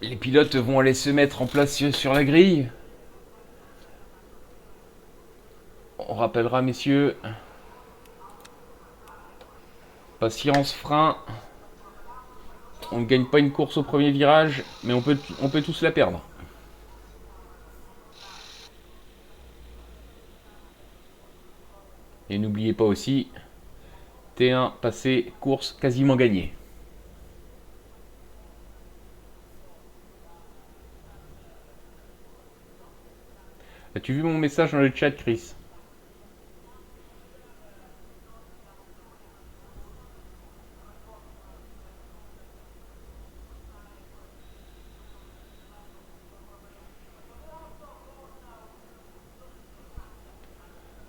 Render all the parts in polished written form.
Les pilotes vont aller se mettre en place sur la grille. On rappellera, messieurs. Patience, frein. On ne gagne pas une course au premier virage, mais on peut tous la perdre. Et n'oubliez pas aussi, T1 passé, course quasiment gagnée. As-tu vu mon message dans le chat, Chris?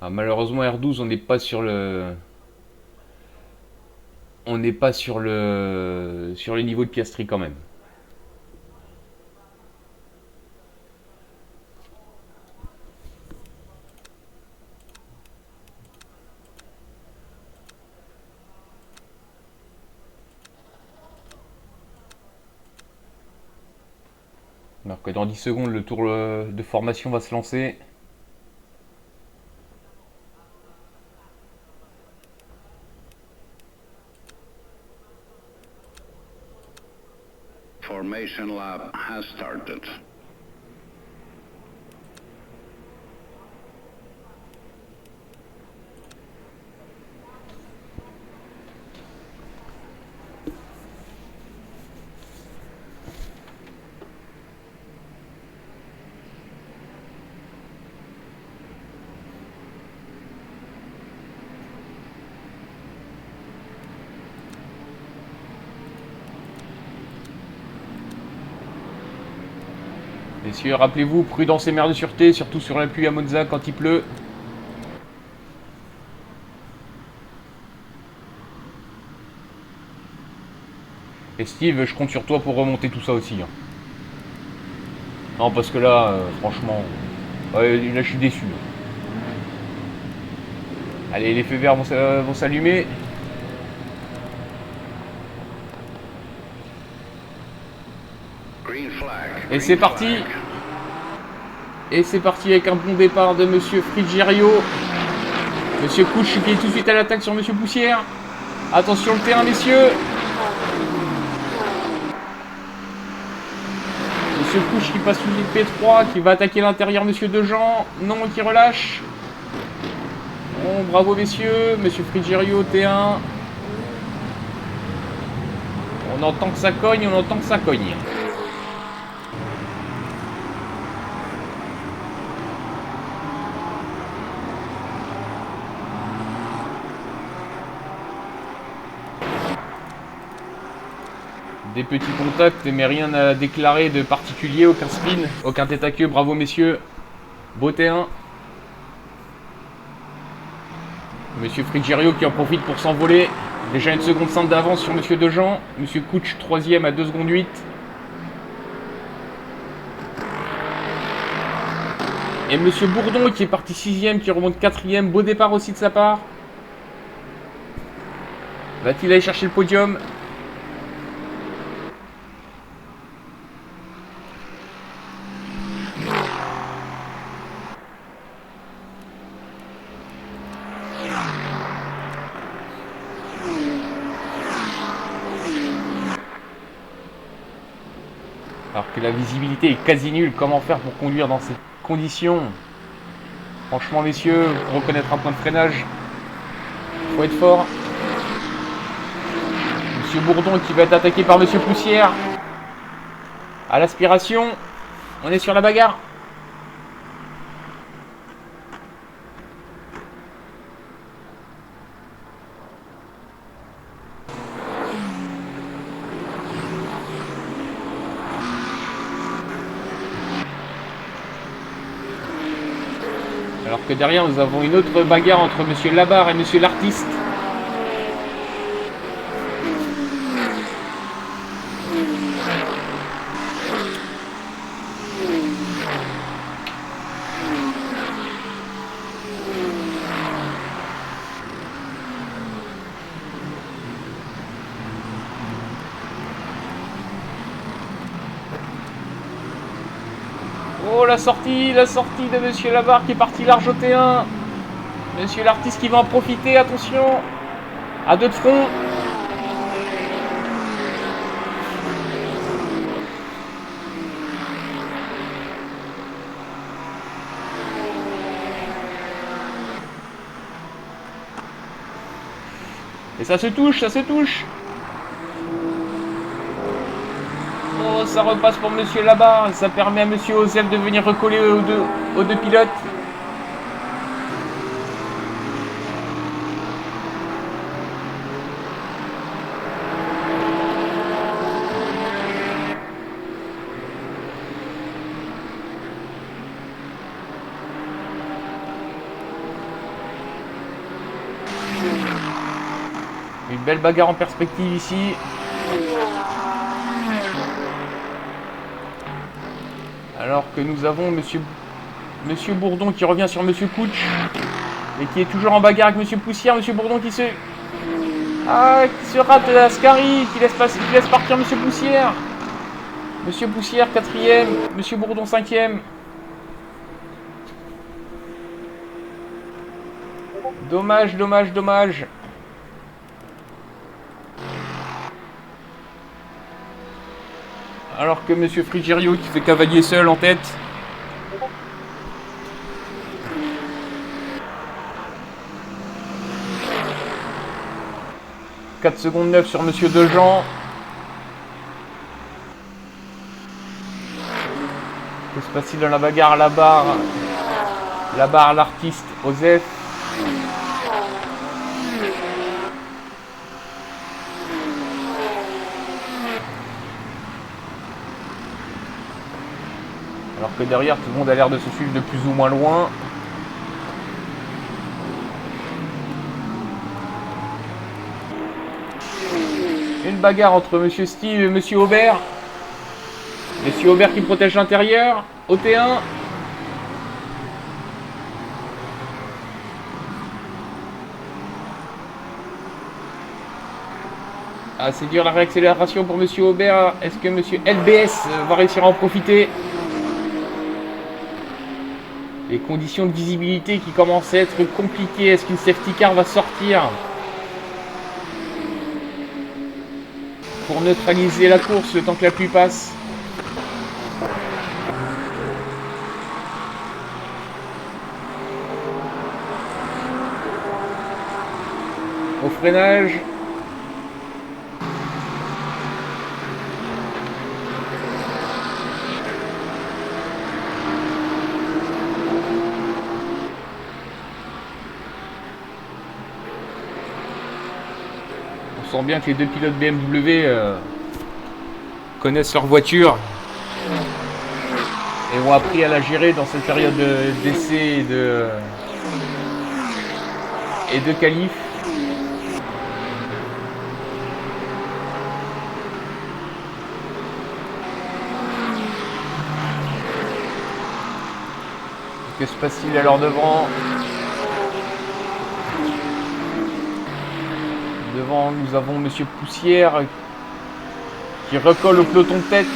Ah, malheureusement, R12, on n'est pas sur le... On n'est pas sur le niveau de Piastri quand même. Alors que dans 10 secondes, le tour de formation va se lancer. Formation lap has started. Messieurs, rappelez-vous, prudence et mère de sûreté, surtout sur la pluie à Monza quand il pleut. Et Steve, je compte sur toi pour remonter tout ça aussi. Hein. Non, parce que là, franchement, là je suis déçu. Allez, les feux verts vont s'allumer. Et c'est parti. Et c'est parti avec un bon départ de Monsieur Frigerio. Monsieur Couch qui est tout de suite à l'attaque sur Monsieur Poussière. Attention le terrain, messieurs. Monsieur Couch qui passe sous le P3, qui va attaquer l'intérieur, Monsieur Dejean. Non, qui relâche. Bon, bravo messieurs. Monsieur Frigerio, T1. On entend que ça cogne, on entend que ça cogne. Des petits contacts, mais rien à déclarer de particulier, aucun spin, aucun tête à queue, bravo messieurs. Beau T1. Monsieur Frigerio qui en profite pour s'envoler. Déjà une seconde simple d'avance sur Monsieur Dejean. Monsieur Couch, troisième à 2 secondes 8. Et Monsieur Bourdon qui est parti 6ème, qui remonte 4ème. Beau départ aussi de sa part. Va-t-il aller chercher le podium? Alors que la visibilité est quasi nulle, comment faire pour conduire dans ces conditions? Franchement messieurs, pour reconnaître un point de freinage, il faut être fort. Monsieur Bourdon qui va être attaqué par Monsieur Poussière. À l'aspiration, on est sur la bagarre. Alors que derrière, nous avons une autre bagarre entre Monsieur Labarre et Monsieur l'artiste. la sortie de monsieur Labarre qui est parti large au T1. Monsieur l'artiste qui va en profiter, attention. À deux de front. Et ça se touche, ça se touche. Oh, ça repasse pour monsieur Labarre. Ça permet à monsieur Osef de venir recoller aux deux pilotes. Une belle bagarre en perspective ici. Alors que nous avons monsieur Bourdon qui revient sur monsieur Couch. Et qui est toujours en bagarre avec monsieur Poussière. Monsieur Bourdon qui se rate Ascari. Qui laisse partir monsieur Poussière. Monsieur Poussière 4ème. Monsieur Bourdon 5ème. Dommage, dommage, dommage. Alors que monsieur Frigerio qui fait cavalier seul en tête. « 4 secondes 9 sur monsieur Dejean. Que se passe-t-il dans la bagarre? La barre, l'artiste, Osef. Alors que derrière, tout le monde a l'air de se suivre de plus ou moins loin. Une bagarre entre monsieur Steve et monsieur Aubert. Monsieur Aubert qui protège l'intérieur. Au T1. Ah, c'est dur la réaccélération pour monsieur Aubert. Est-ce que monsieur LBS va réussir à en profiter? Les conditions de visibilité qui commencent à être compliquées. Est-ce qu'une safety car va sortir pour neutraliser la course le temps que la pluie passe? Au freinage. On sent bien que les deux pilotes BMW connaissent leur voiture et ont appris à la gérer dans cette période d'essai et de qualif. Que se passe-t-il alors devant? Devant, nous avons monsieur Poussière qui recolle au peloton de tête.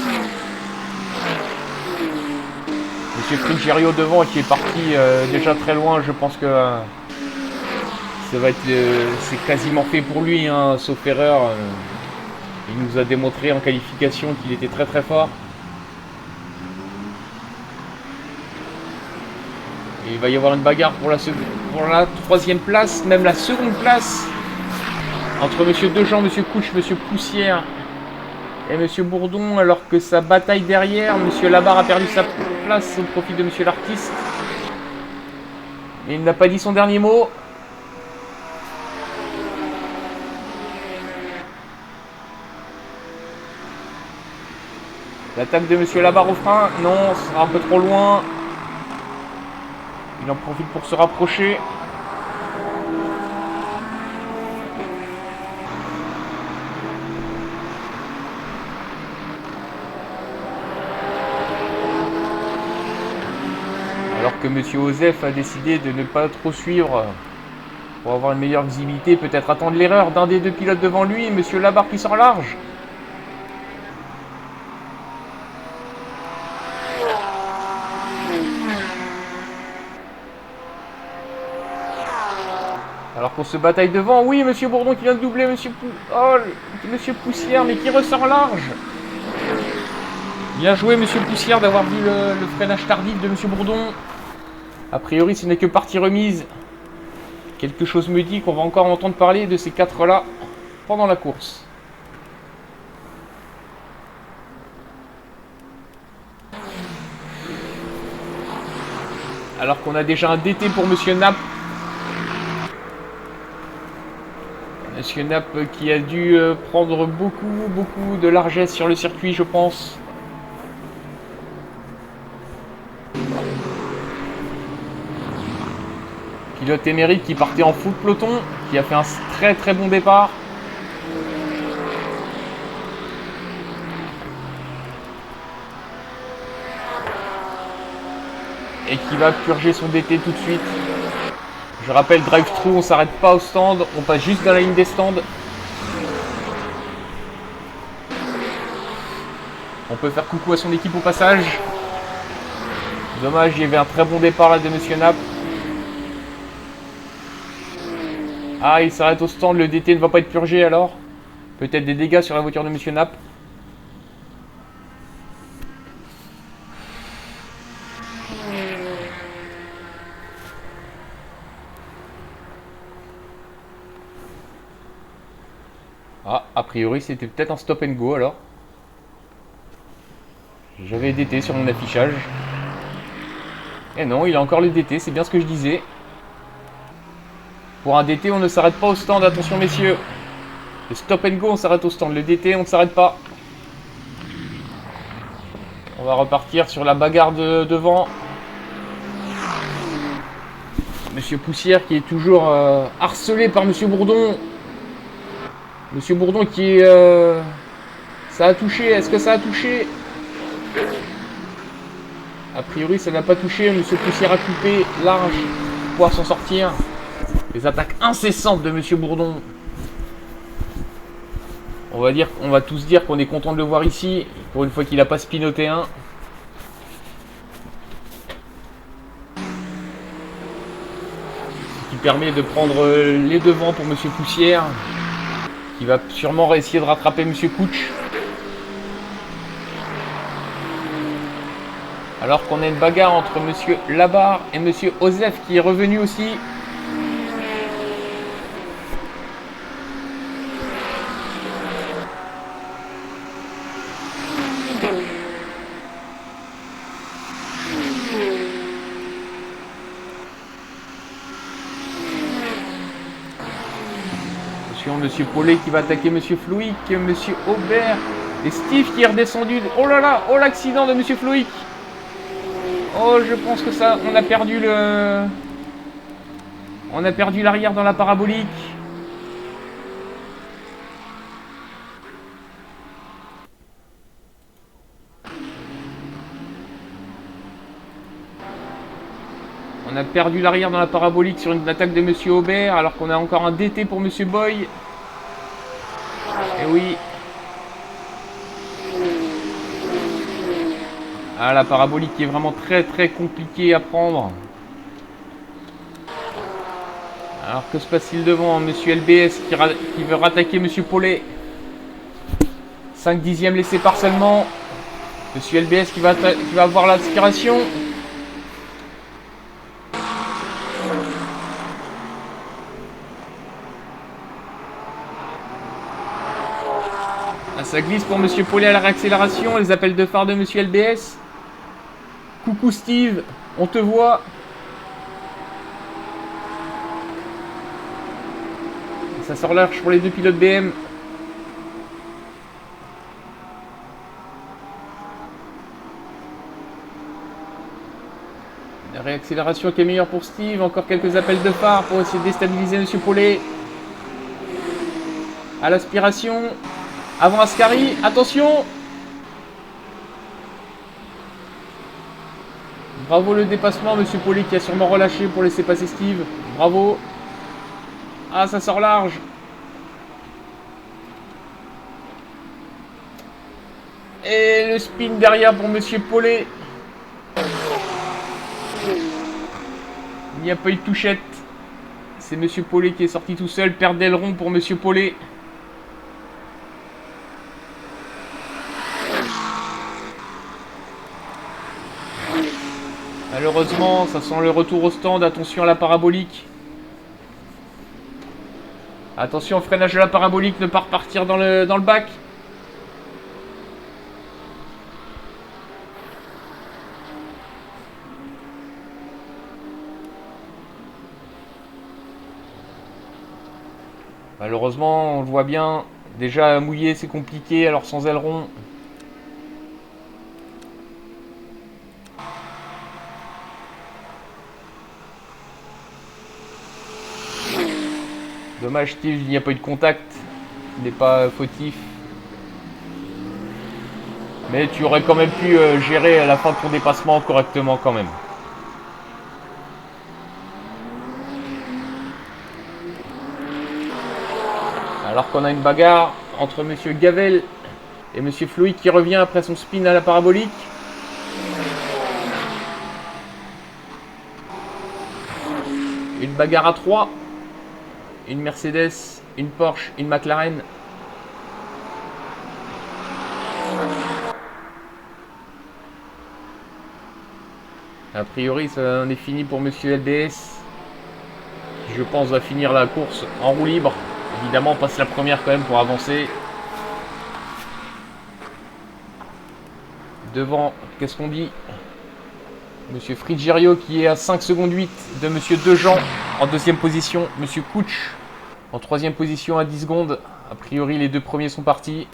Monsieur Frigerio devant qui est parti déjà très loin. Je pense que ça va être, c'est quasiment fait pour lui, hein, sauf erreur. Il nous a démontré en qualification qu'il était très très fort. Et il va y avoir une bagarre pour la troisième place, même la seconde place. Entre monsieur Dejean, monsieur Couch, monsieur Poussière et monsieur Bourdon, alors que sa bataille derrière, monsieur Labarre a perdu sa place au profit de monsieur l'artiste. Mais il n'a pas dit son dernier mot. L'attaque de monsieur Labarre au frein, non, ce sera un peu trop loin. Il en profite pour se rapprocher. Alors que monsieur Osef a décidé de ne pas trop suivre pour avoir une meilleure visibilité, peut-être attendre l'erreur d'un des deux pilotes devant lui, monsieur Labarre qui sort large. Alors qu'on se bataille devant. Oui, monsieur Bourdon qui vient de doubler monsieur Monsieur Poussière, mais qui ressort large. Bien joué, monsieur Poussière, d'avoir vu le freinage tardif de monsieur Bourdon. A priori, ce n'est que partie remise. Quelque chose me dit qu'on va encore entendre parler de ces 4-là pendant la course. Alors qu'on a déjà un DT pour monsieur Nap. Monsieur Nap qui a dû prendre beaucoup de largesse sur le circuit, je pense. Pilote émérite qui partait en full peloton, qui a fait un très bon départ. Et qui va purger son DT tout de suite. Je rappelle, drive-thru, on s'arrête pas au stand, on passe juste dans la ligne des stands. On peut faire coucou à son équipe au passage. Dommage, il y avait un très bon départ là de monsieur Nap. Ah, il s'arrête au stand, le DT ne va pas être purgé alors. Peut-être des dégâts sur la voiture de monsieur Nap. Ah, a priori c'était peut-être un stop and go alors. J'avais DT sur mon affichage. Et non, il a encore le DT, c'est bien ce que je disais. Pour un DT, on ne s'arrête pas au stand, attention messieurs. Le stop and go, on s'arrête au stand. Le DT, on ne s'arrête pas. On va repartir sur la bagarre devant. Monsieur Poussière qui est toujours harcelé par monsieur Bourdon. Monsieur Bourdon qui est... ça a touché, est-ce que ça a touché? A priori, ça n'a pas touché. Monsieur Poussière a coupé large pour pouvoir s'en sortir. Les attaques incessantes de monsieur Bourdon. On va tous dire qu'on est content de le voir ici. Pour une fois qu'il n'a pas spinoté un. Ce qui permet de prendre les devants pour monsieur Poussière. Qui va sûrement essayer de rattraper monsieur Couch. Alors qu'on a une bagarre entre monsieur Labarre et monsieur Osef qui est revenu aussi. Monsieur Paulet qui va attaquer monsieur Floïc, monsieur Aubert et Steve qui est redescendu. Oh là là, oh l'accident de monsieur Floïc. Oh, je pense que ça, on a perdu l'arrière dans la parabolique. On a perdu l'arrière dans la parabolique sur une attaque de monsieur Aubert, alors qu'on a encore un DT pour monsieur Boy. Et oui. Ah, la parabolique qui est vraiment très compliquée à prendre. Alors que se passe-t-il devant? Monsieur LBS qui veut rattaquer monsieur Paulet. 5 dixièmes les séparent seulement. Monsieur LBS qui va avoir l'aspiration. Ah, ça glisse pour monsieur Paulet à la réaccélération. Les appels de phare de monsieur LBS. Coucou Steve, on te voit. Ça sort large pour les deux pilotes BM. La réaccélération qui est meilleure pour Steve. Encore quelques appels de phare pour essayer de déstabiliser monsieur Paulet. À l'aspiration. Avant Ascari, attention. Bravo le dépassement, monsieur Paulet qui a sûrement relâché pour laisser passer Steve. Bravo. Ah, ça sort large. Et le spin derrière pour monsieur Paulet. Il n'y a pas eu de touchette. C'est Monsieur Paulet qui est sorti tout seul. Perte d'aileron pour Monsieur Paulet. Malheureusement, ça sent le retour au stand. Attention à la parabolique. Attention au freinage de la parabolique, ne pas repartir dans le bac. Malheureusement, on le voit bien. Déjà mouillé, c'est compliqué, alors sans aileron. Dommage, Steve, il n'y a pas eu de contact. Il n'est pas fautif. Mais tu aurais quand même pu gérer à la fin de ton dépassement correctement quand même. Alors qu'on a une bagarre entre Monsieur Gavel et Monsieur Floyd qui revient après son spin à la parabolique. Une bagarre à 3. Une Mercedes, une Porsche, une McLaren. A priori, ça en est fini pour Monsieur LBS. Qui, je pense, va finir la course en roue libre. Évidemment, on passe la première quand même pour avancer. Devant, qu'est-ce qu'on dit? Monsieur Frigerio qui est à 5 secondes 8 de Monsieur Dejean en deuxième position. Monsieur Couch en troisième position à 10 secondes. A priori, les deux premiers sont partis.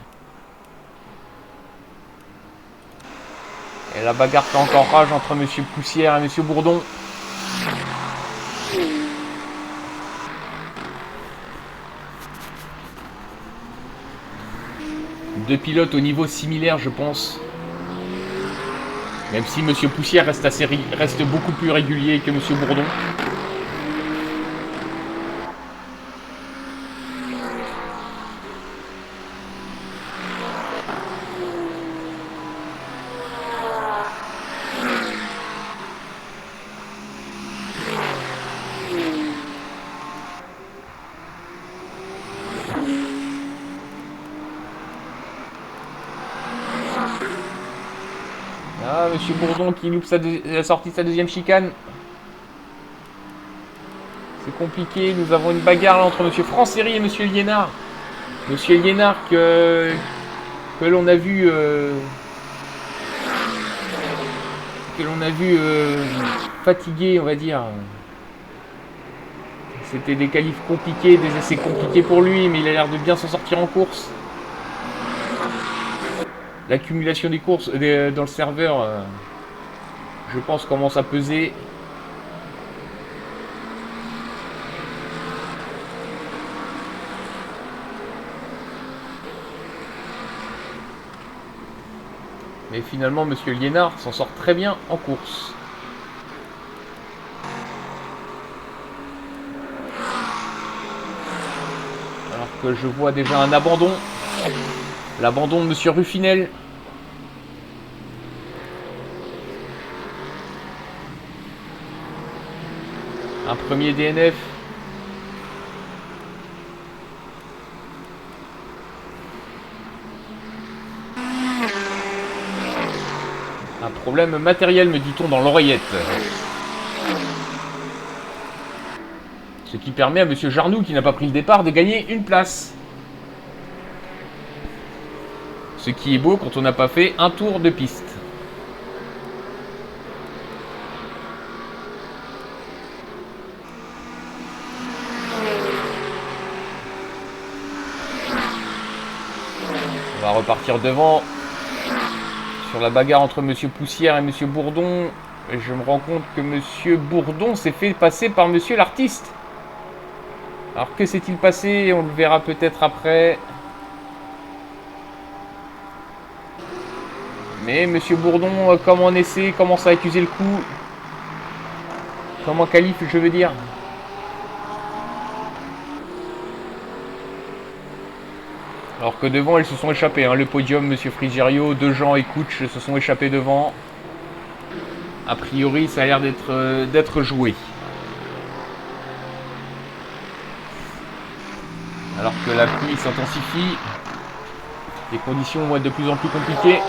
Et la bagarre fait encore rage entre Monsieur Poussière et Monsieur Bourdon. Deux pilotes au niveau similaire, je pense. Même si Monsieur Poussière reste beaucoup plus régulier que Monsieur Bourdon. Ah, Monsieur Bourdon qui loupe la sortie de sa deuxième chicane. C'est compliqué. Nous avons une bagarre là, entre Monsieur Francéry et Monsieur Liénard. Monsieur Liénard que l'on a vu fatigué, on va dire. C'était des qualifs compliqués, des essais compliqués pour lui, mais il a l'air de bien s'en sortir en course. L'accumulation des courses dans le serveur, je pense, commence à peser. Mais finalement, Monsieur Liénard s'en sort très bien en course. Alors que je vois déjà un abandon. L'abandon de Monsieur Ruffinel. Un premier DNF. Un problème matériel, me dit-on dans l'oreillette. Ce qui permet à Monsieur Jarnoux, qui n'a pas pris le départ, de gagner une place. Ce qui est beau quand on n'a pas fait un tour de piste. On va repartir devant sur la bagarre entre Monsieur Poussière et Monsieur Bourdon. Et je me rends compte que Monsieur Bourdon s'est fait passer par Monsieur l'artiste. Alors que s'est-il passé? On le verra peut-être après. Mais Monsieur Bourdon, comme en essai, commence à accuser le coup. Comme en qualif, je veux dire. Alors que devant, ils se sont échappés. Hein. Le podium, Monsieur Frigerio, Dejean et Couch se sont échappés devant. A priori, ça a l'air d'être joué. que la pluie s'intensifie. Les conditions vont être de plus en plus compliquées.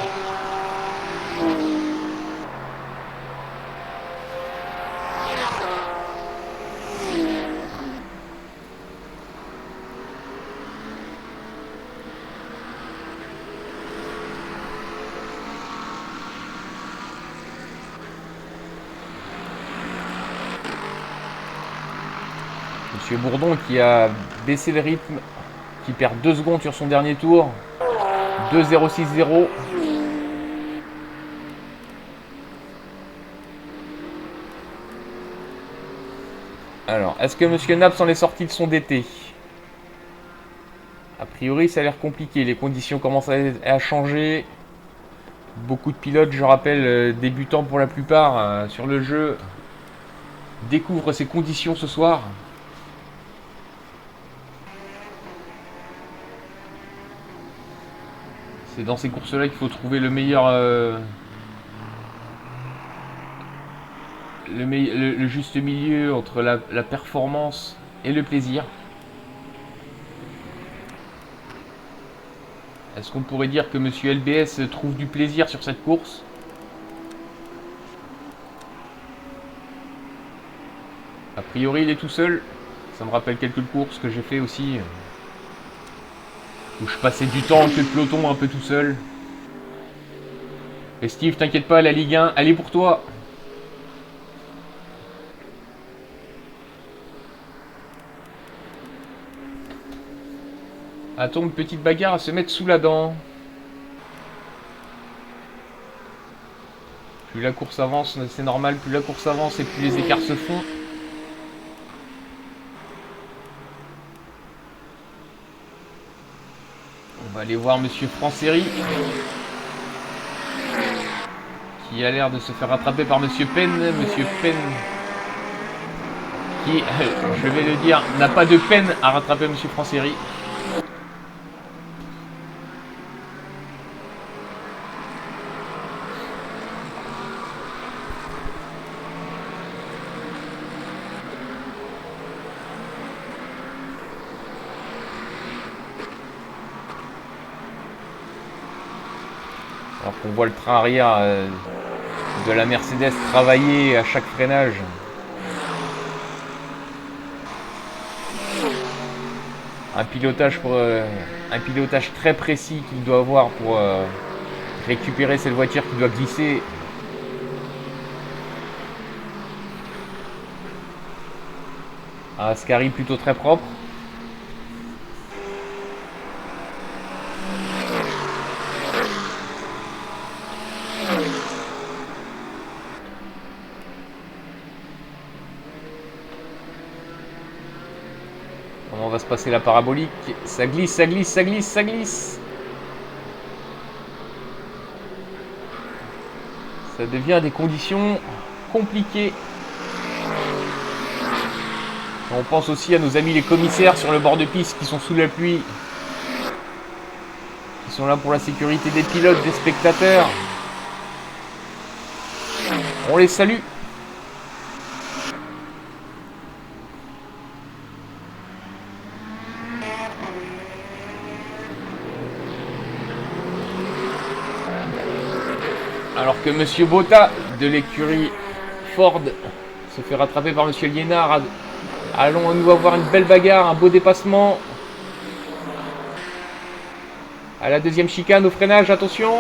Monsieur Bourdon qui a baissé le rythme, qui perd 2 secondes sur son dernier tour. 2,060. Alors, est-ce que Monsieur Naps en est sorti de son DT? A priori, ça a l'air compliqué. Les conditions commencent à changer. Beaucoup de pilotes, je rappelle, débutants pour la plupart sur le jeu, découvrent ces conditions ce soir. C'est dans ces courses-là qu'il faut trouver le meilleur, le juste milieu entre la performance et le plaisir. Est-ce qu'on pourrait dire que Monsieur LBS trouve du plaisir sur cette course? A priori, il est tout seul. Ça me rappelle quelques courses que j'ai fait aussi, où je passais du temps en queue de peloton un peu tout seul. Et Steve, t'inquiète pas, la Ligue 1, elle est pour toi. Attends, une petite bagarre à se mettre sous la dent. Plus la course avance, c'est normal, plus la course avance et plus les écarts se font. On va aller voir Monsieur Franceri, qui a l'air de se faire rattraper par Monsieur Penn. Monsieur Penn, qui, je vais le dire, n'a pas de peine à rattraper Monsieur Franceri. Alors qu'on voit le train arrière de la Mercedes travailler à chaque freinage. Un pilotage très précis qu'il doit avoir pour récupérer cette voiture qui doit glisser. Un Ascari plutôt très propre. Comment va se passer la parabolique? Ça glisse, ça glisse, ça glisse, ça glisse. Ça devient des conditions compliquées. On pense aussi à nos amis les commissaires sur le bord de piste qui sont sous la pluie. Qui sont là pour la sécurité des pilotes, des spectateurs. On les salue. Alors que Monsieur Botta de l'écurie Ford se fait rattraper par Monsieur Liénard. Allons nous avoir une belle bagarre, un beau dépassement. À la deuxième chicane, au freinage, attention.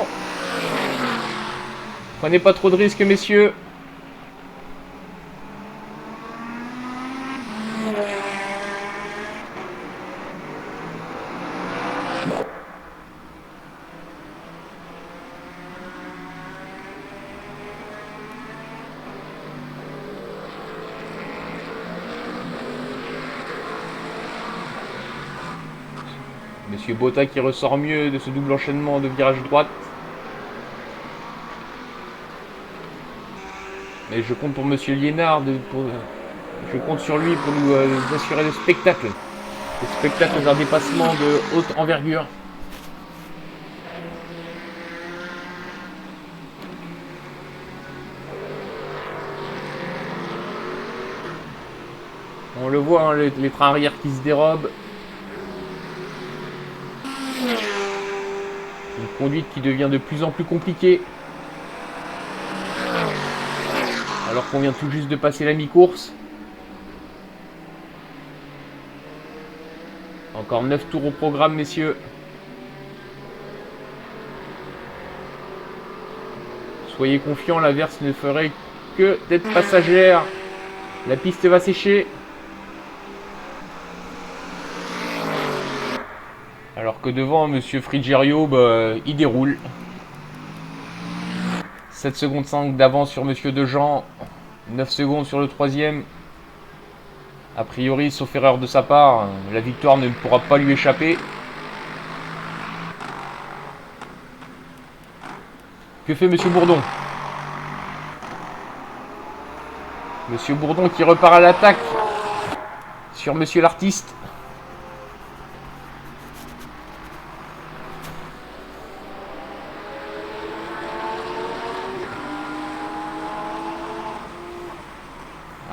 Prenez pas trop de risques, messieurs. Monsieur Botta qui ressort mieux de ce double enchaînement de virage droite. Mais je compte pour Monsieur Liénard, je compte sur lui pour nous assurer le spectacle. Le spectacle d'un dépassement de haute envergure. On le voit, hein, les trains arrière qui se dérobent. Une conduite qui devient de plus en plus compliquée. Alors qu'on vient tout juste de passer la mi-course. Encore 9 tours au programme, messieurs. Soyez confiants, l'averse ne ferait que d'être passagère. La piste va sécher. Alors que devant, monsieur Frigerio, bah, il déroule. 7 secondes 5 d'avance sur monsieur Dejean. 9 secondes sur le troisième. A priori, sauf erreur de sa part, la victoire ne pourra pas lui échapper. Que fait monsieur Bourdon? Monsieur Bourdon qui repart à l'attaque sur monsieur l'artiste.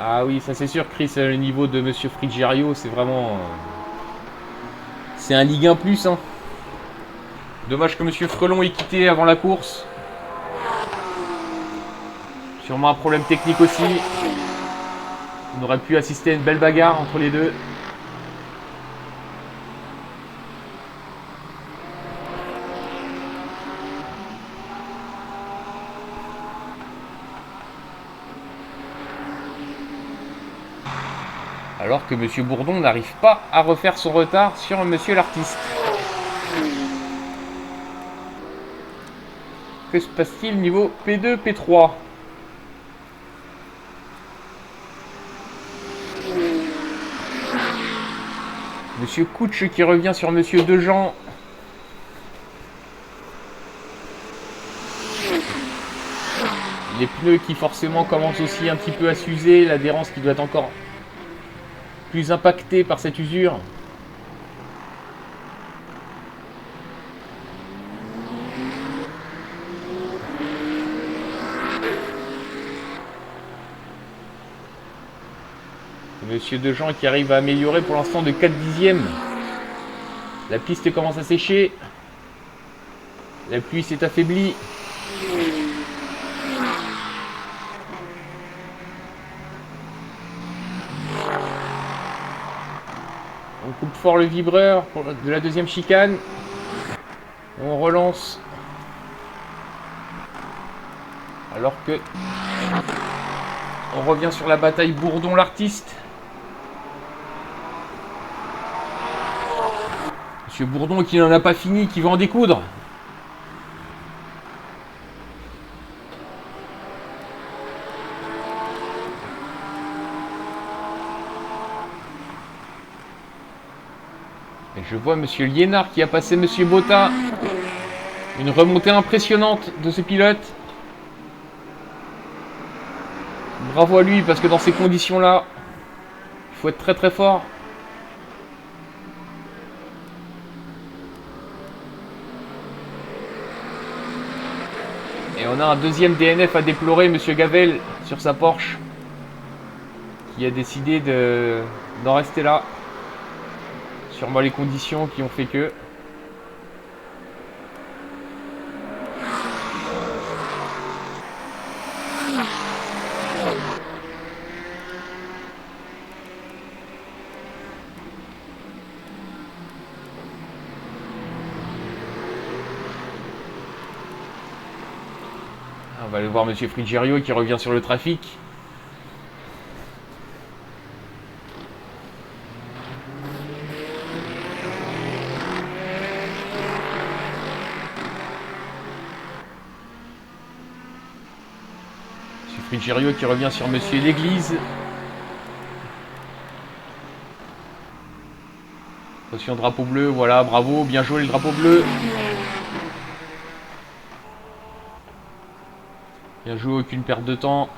Ah oui, ça c'est sûr, Chris, le niveau de monsieur Frigerio, c'est vraiment... c'est un Ligue 1 plus, hein. Dommage que monsieur Frelon ait quitté avant la course. Sûrement un problème technique aussi. On aurait pu assister à une belle bagarre entre les deux. Alors que monsieur Bourdon n'arrive pas à refaire son retard sur monsieur l'artiste. Que se passe-t-il niveau P2, P3? Monsieur Couch qui revient sur monsieur Dejean. Les pneus qui forcément commencent aussi un petit peu à s'user. L'adhérence qui doit être encore plus impactée par cette usure. Monsieur Dejean qui arrive à améliorer pour l'instant de 4 dixièmes. La piste commence à sécher. La pluie s'est affaiblie. On coupe fort le vibreur de la deuxième chicane. On relance. Alors que on revient sur la bataille Bourdon l'artiste. Monsieur Bourdon qui n'en a pas fini, qui va en découdre. Et je vois monsieur Liénard qui a passé monsieur Botta. Une remontée impressionnante de ce pilote. Bravo à lui parce que dans ces conditions-là, il faut être très très fort. Et on a un deuxième DNF à déplorer, monsieur Gavel, sur sa Porsche, qui a décidé d'en rester là. Sûrement les conditions qui ont fait que... On va aller voir monsieur Frigerio qui revient sur le trafic. Monsieur Frigerio qui revient sur monsieur L'Église. Attention, drapeau bleu, voilà, bravo, bien joué le drapeau bleu. Bien joué, aucune perte de temps.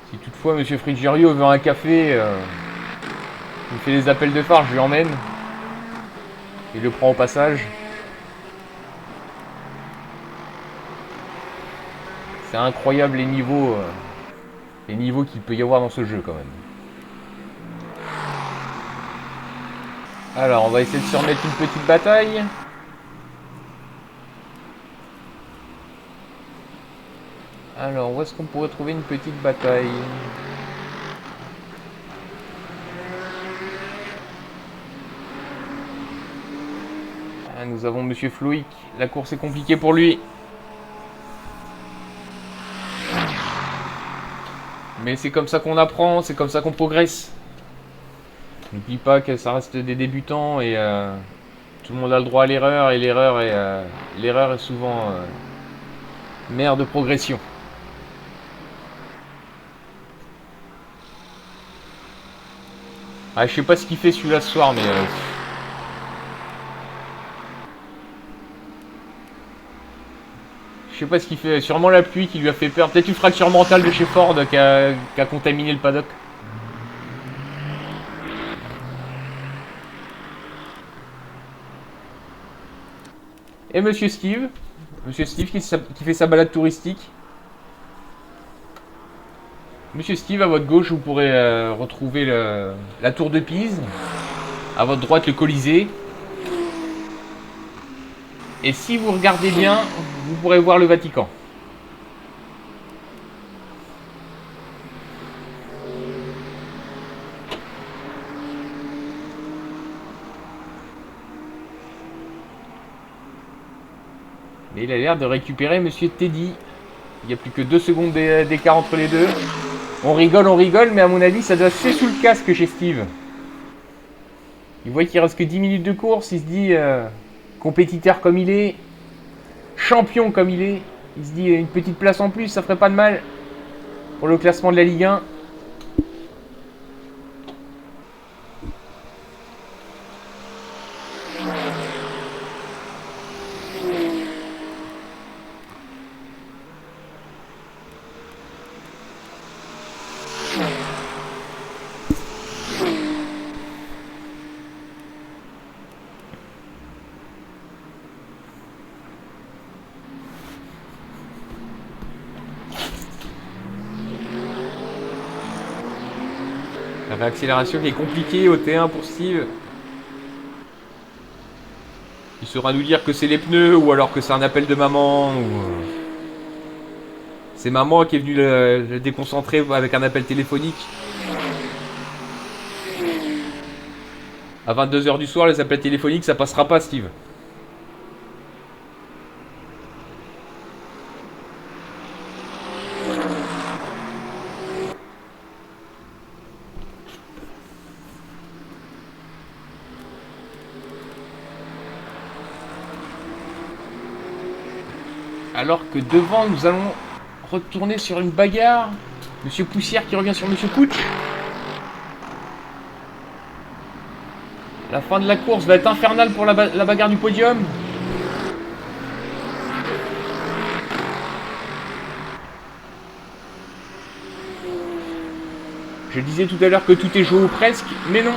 Si toutefois monsieur Frigerio veut un café, il fait les appels de phare, je lui emmène. Il le prend au passage. C'est incroyable les niveaux qu'il peut y avoir dans ce jeu quand même. Alors, on va essayer de se remettre une petite bataille. Alors, où est-ce qu'on pourrait trouver une petite bataille? Ah, nous avons Monsieur Floïc. La course est compliquée pour lui. Mais c'est comme ça qu'on apprend, c'est comme ça qu'on progresse. N'oublie pas que ça reste des débutants et tout le monde a le droit à l'erreur. Et l'erreur est souvent mère de progression. Ah, je sais pas ce qu'il fait celui-là ce soir, mais... je sais pas ce qu'il fait. Sûrement la pluie qui lui a fait peur. Peut-être une fracture mentale de chez Ford qui a contaminé le paddock. Et Monsieur Steve. Monsieur Steve qui fait sa balade touristique. Monsieur Steve, à votre gauche, vous pourrez retrouver la tour de Pise. À votre droite, le Colisée. Et si vous regardez bien, vous pourrez voir le Vatican. Mais il a l'air de récupérer Monsieur Teddy. Il n'y a plus que 2 secondes d'écart entre les deux. On rigole, mais à mon avis, ça doit se faire sous le casque chez Steve. Il voit qu'il reste que 10 minutes de course. Il se dit, compétiteur comme il est, champion comme il est, il se dit une petite place en plus, ça ferait pas de mal pour le classement de la Ligue 1. La réaccélération qui est compliquée au T1 pour Steve. Il saura nous dire que c'est les pneus ou alors que c'est un appel de maman. C'est maman qui est venue le déconcentrer avec un appel téléphonique. À 22 h du soir, les appels téléphoniques, ça passera pas, Steve. Alors que devant, nous allons retourner sur une bagarre. Monsieur Poussière qui revient sur Monsieur Couch. La fin de la course va être infernale pour la bagarre du podium. Je disais tout à l'heure que tout est joué ou presque, mais non.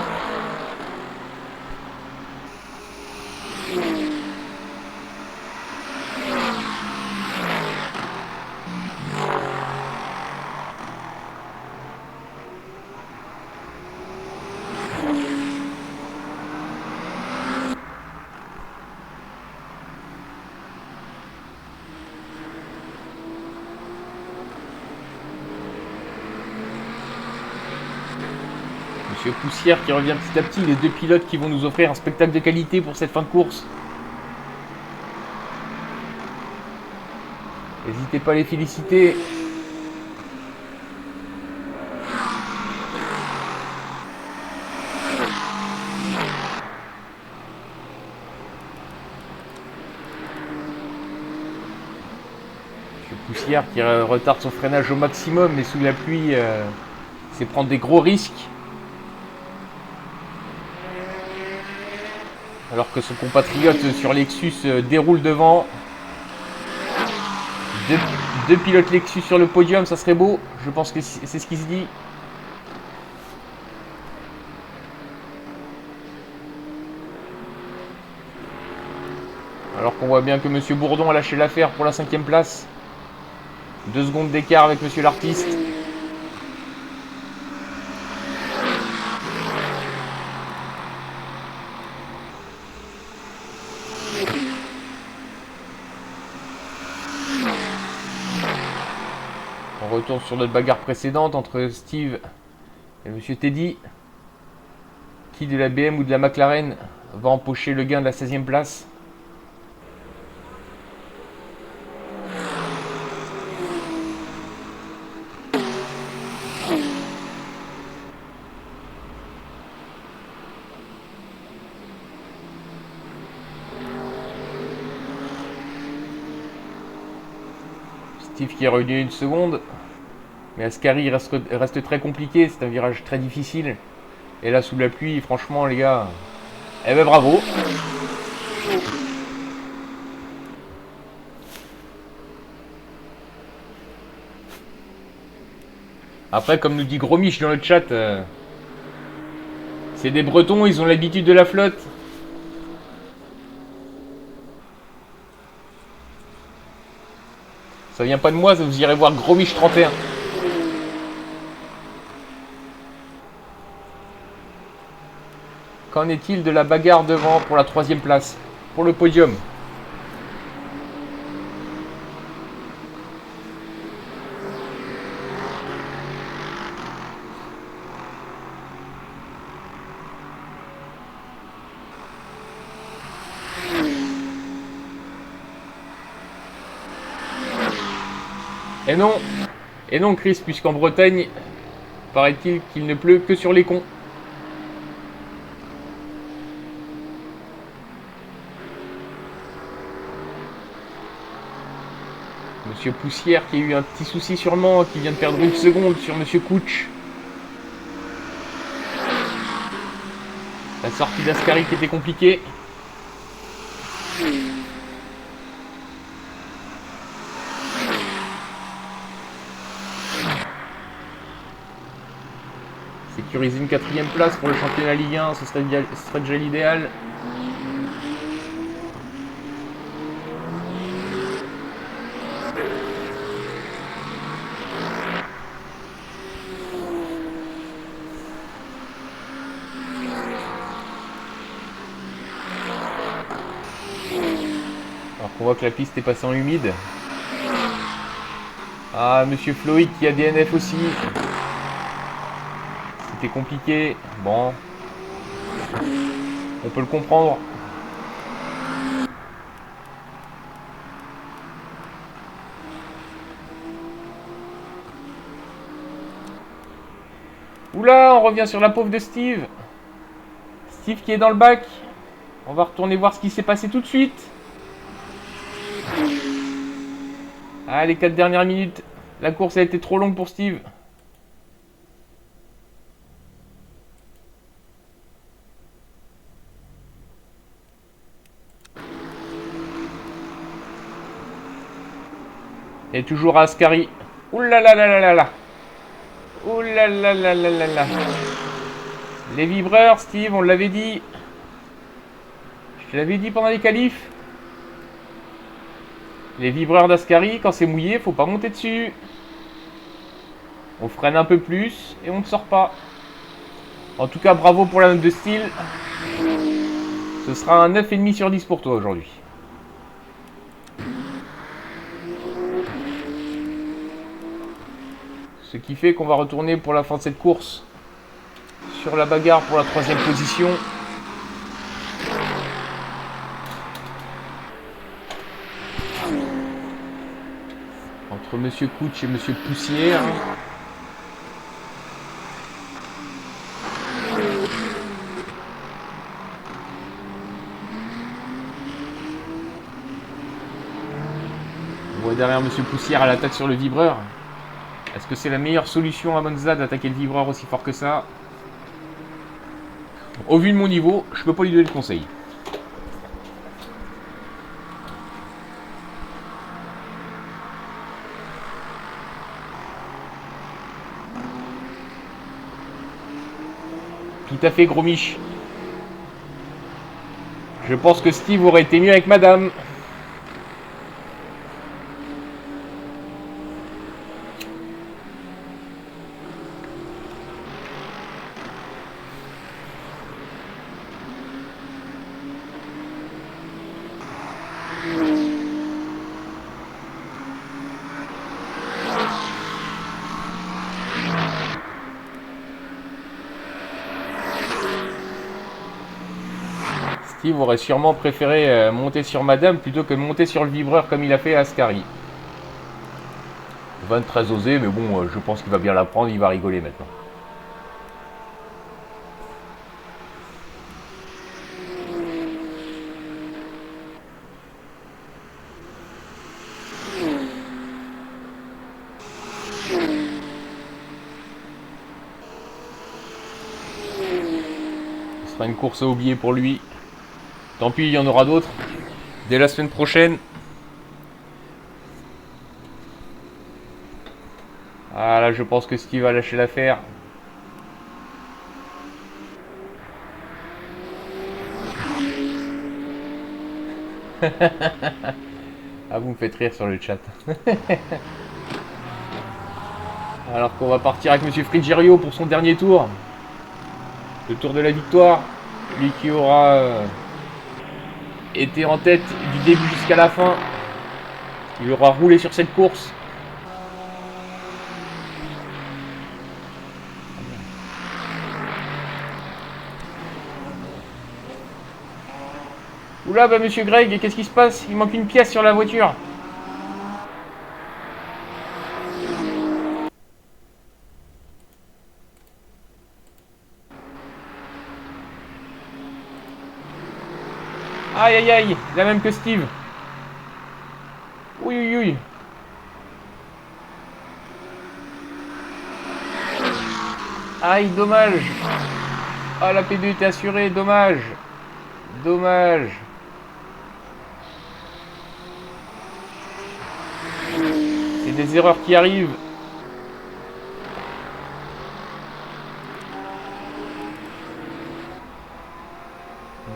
Monsieur Poussière qui revient petit à petit, les deux pilotes qui vont nous offrir un spectacle de qualité pour cette fin de course. N'hésitez pas à les féliciter. Monsieur Poussière qui retarde son freinage au maximum, mais sous la pluie, c'est prendre des gros risques. Alors que son compatriote sur Lexus déroule devant. Deux pilotes Lexus sur le podium, ça serait beau. Je pense que c'est ce qui se dit. Alors qu'on voit bien que Monsieur Bourdon a lâché l'affaire pour la 5e place. 2 secondes d'écart avec monsieur l'artiste. On retourne sur notre bagarre précédente entre Steve et monsieur Teddy. Qui de la BM ou de la McLaren va empocher le gain de la 16e place? Steve qui est revenu une seconde. Mais Ascari reste très compliqué. C'est un virage très difficile. Et là, sous la pluie, franchement, les gars... Eh ben, bravo. Après, comme nous dit Gros Mich dans le chat, c'est des Bretons, ils ont l'habitude de la flotte. Ça vient pas de moi, vous irez voir Gros Mich 31. Qu'en est-il de la bagarre devant pour la 3e place, pour le podium? Et non Chris, puisqu'en Bretagne, paraît-il qu'il ne pleut que sur les cons. Monsieur Poussière qui a eu un petit souci sûrement, qui vient de perdre 1 seconde sur Monsieur Couch. La sortie d'Ascari qui était compliquée. Sécuriser une 4e place pour le championnat Ligue 1, ce serait déjà l'idéal. Alors qu'on voit que la piste est passée en humide. Ah, monsieur Floyd qui a DNF aussi. C'était compliqué. Bon. On peut le comprendre. Oula, on revient sur la pauvre de Steve. Steve qui est dans le bac. On va retourner voir ce qui s'est passé tout de suite. Ah, les 4 dernières minutes. La course a été trop longue pour Steve. Et toujours à Ascari. Ouh-là-là-là-là-là-là. Ouh-là-là-là-là-là-là. Les vibreurs, Steve, on l'avait dit. Je te l'avais dit pendant les qualifs. Les vibreurs d'Ascari, quand c'est mouillé, faut pas monter dessus. On freine un peu plus et on ne sort pas. En tout cas, bravo pour la note de style. Ce sera un 9,5 sur 10 pour toi aujourd'hui. Ce qui fait qu'on va retourner pour la fin de cette course sur la bagarre pour la 3e position. Entre Monsieur Couch et Monsieur Poussière. On voit derrière Monsieur Poussière à l'attaque sur le vibreur. Est-ce que c'est la meilleure solution à Monza d'attaquer le vibreur aussi fort que ça? Au vu de mon niveau, je peux pas lui donner de conseil. Tout à fait, Gros Mich. Je pense que Steve aurait été mieux avec madame. Steve aurait sûrement préféré monter sur Madame plutôt que de monter sur le vibreur comme il a fait à Ascari. 23 osé, mais bon, je pense qu'il va bien l'apprendre, il va rigoler maintenant. Ce sera une course à oublier pour lui. Tant pis, il y en aura d'autres. Dès la semaine prochaine. Ah là, je pense que Steve va lâcher l'affaire. Ah, vous me faites rire sur le chat. Alors qu'on va partir avec Monsieur Frigerio pour son dernier tour. Le tour de la victoire. Lui qui aura été en tête du début jusqu'à la fin. Il aura roulé sur cette course. Oula, bah Monsieur Greg, qu'est-ce qui se passe? Il manque une pièce sur la voiture. Aïe aïe aïe, la même que Steve. Oui oui oui. Aïe, dommage. Ah, la P2 était assurée, dommage. Dommage. C'est des erreurs qui arrivent.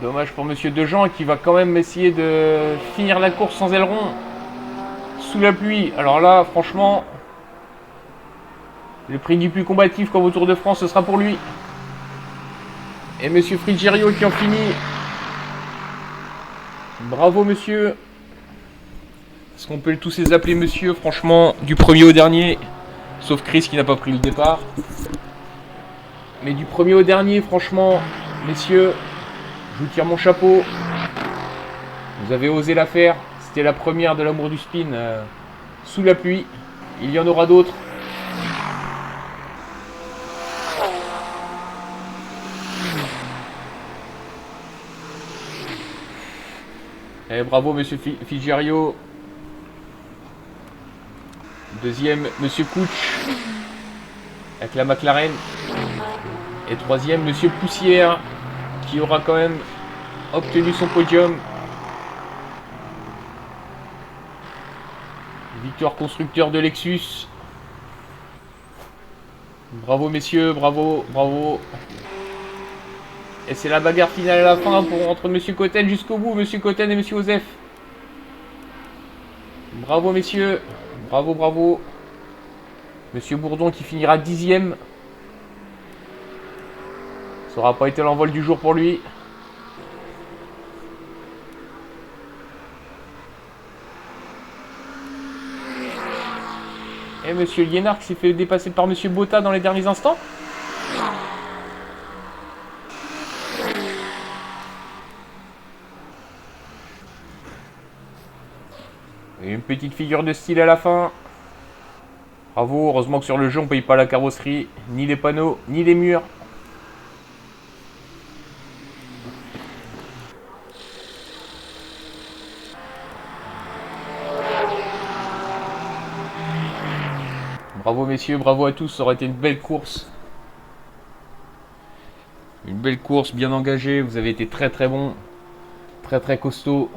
Dommage pour Monsieur Dejean qui va quand même essayer de finir la course sans aileron. Sous la pluie. Alors là, franchement, le prix du plus combatif comme au Tour de France, ce sera pour lui. Et Monsieur Frigerio qui en finit. Bravo Monsieur. Est-ce qu'on peut tous les appeler Monsieur, franchement, du premier au dernier. Sauf Chris qui n'a pas pris le départ. Mais du premier au dernier, franchement, messieurs, je vous tire mon chapeau. Vous avez osé la faire. C'était la première de l'amour du spin sous la pluie. Il y en aura d'autres. Et bravo Monsieur Frigerio. Deuxième Monsieur Couch avec la McLaren. Et troisième Monsieur Poussière qui aura quand même obtenu son podium. Victoire constructeur de Lexus. Bravo messieurs, bravo, bravo. Et c'est la bagarre finale à la fin entre Monsieur Cotten jusqu'au bout, Monsieur Cotten et Monsieur Osef. Bravo messieurs, bravo, bravo. Monsieur Bourdon qui finira 10e. Ça n'aura pas été l'envol du jour pour lui. Et Monsieur Liénard qui s'est fait dépasser par Monsieur Botta dans les derniers instants. Et une petite figure de style à la fin. Bravo, heureusement que sur le jeu on ne paye pas la carrosserie, ni les panneaux, ni les murs. Bravo messieurs, bravo à tous, ça aurait été une belle course. Une belle course, bien engagée, vous avez été très très bon, très très costaud.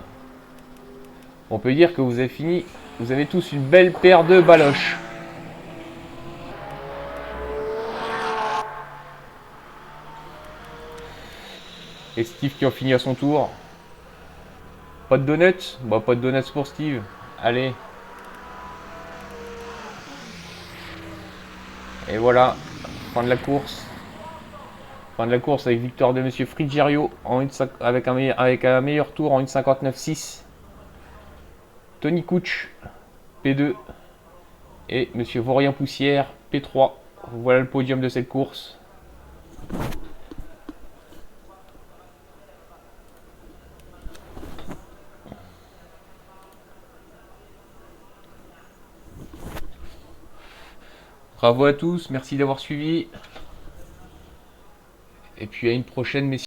On peut dire que vous avez fini, vous avez tous une belle paire de baloches. Et Steve qui en finit à son tour. Pas de donuts? Bah pas de donuts pour Steve. Allez. Et voilà, fin de la course. Fin de la course avec victoire de Monsieur Frigerio avec un meilleur tour en 1.59.6. Tony Couch, P2. Et Monsieur Vaurien Poussière, P3. Voilà le podium de cette course. Bravo à tous, merci d'avoir suivi. Et puis à une prochaine, messieurs.